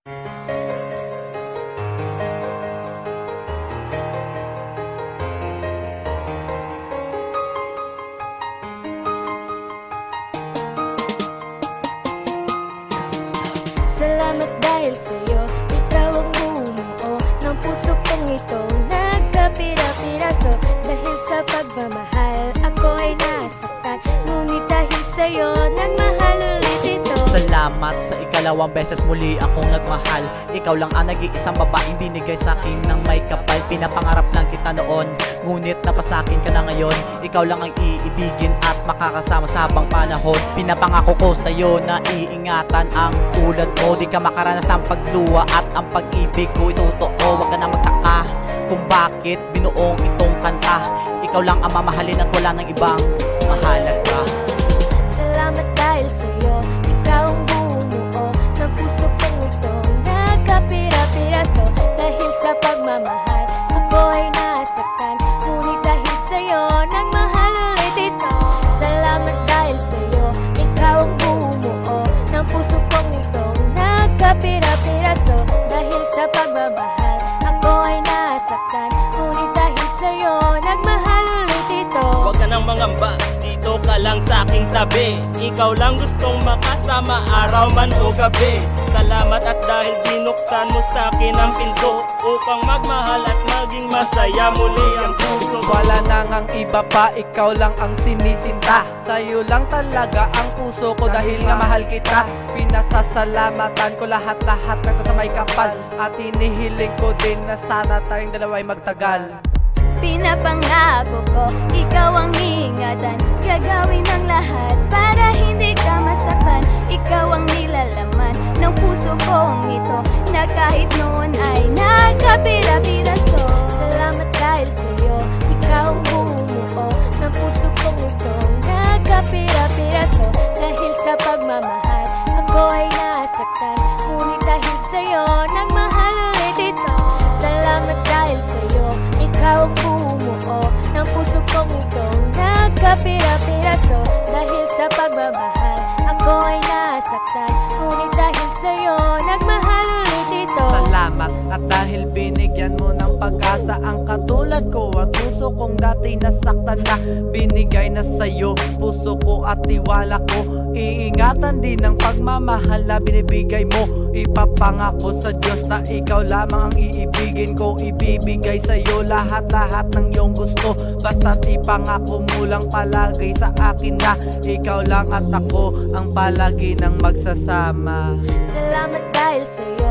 Salamat dahil sa'yo, ikaw ang bumuo ng puso kong itong nagkapira-piraso. Dahil sa pagmamahal, ako ay nasaktan, ngunit dahil sa'yo, nagmahal ulit ito. Salamat sa ikalawang beses muli akong nagmahal. Ikaw lang ang nag-iisang babaeng binigay sa'kin ng may kapal. Pinapangarap lang kita noon, ngunit napasakin ka na ngayon. Ikaw lang ang iibigin at makakasama sa habang panahon. Pinapangako ko sa'yo na iingatan ang tulad mo. Di ka makaranas ng pagluwa at ang pag-ibig ko itotoo. Huwag ka na magtaka kung bakit binuong itong kanta. Ikaw lang ang mamahalin at wala ng ibang mahalaga. Salamat dahil sa'yo, ikaw ang bumuo ng puso kong itong nagkapira-piraso. Dahil sa pagmamahal, ako ay nasaktan, ngunit dahil sa'yo, nagmahal ulit ito. Salamat dahil sa'yo, ikaw ang bumuo ng puso kong itong nagkapira-piraso. Dahil sa pagmamahal, ako ay nasaktan, ngunit dahil sa'yo, nagmahal ulit ito. Huwag ka nang mangamba, dito ka lang sa aking tabi. Ikaw lang gustong makasama, araw man o gabi. Salamat at dahil binuksan mo sa akin ang pinto upang magmahal at maging masaya muli ang puso. Wala nang ang iba pa, ikaw lang ang sinisinta. Sa'yo lang talaga ang puso ko dahil nga mahal kita. Pinasasalamatan ko lahat-lahat ng sa may kapal. At inihiling ko din na sana tayong dalawa'y magtagal. Pinapangako ko, ikaw ang ingatan, gagawin ang lahat para hindi ka masaktan. Ikaw ang nilalaman ng puso kong ito, na kahit noon ay nagkapira-piraso. Salamat dahil sa'yo, ikaw ang bumuo ng puso kong ito, nagkapira-piraso. Dahil sa pagmamahal, ako ay nasaktan, ngunit dahil sa'yo, nagmahal ulit ito. Salamat dahil sa'yo, ikaw ang bumuo ng puso kong itong nagkapira-piraso. Dahil sa pagmamahal, ako ay nasaktan, ngunit dahil sa'yo, nagmahal ulit ito. Salamat at dahil binigyan mo ng pag-asa ang katulad ko. At puso kong dati nasaktan na, binigay na sa'yo puso ko at tiwala ko. Iingatan din ang pagmamahal na binibigay mo. Ipapangako sa Diyos na ikaw lamang ang iibigin ko. Ibibigay sa'yo lahat-lahat ng iyong gusto. Basta't ipangako mo lang palagi sa akin na ikaw lang at ako ang palagi nang magsasama. Salamat dahil sa'yo,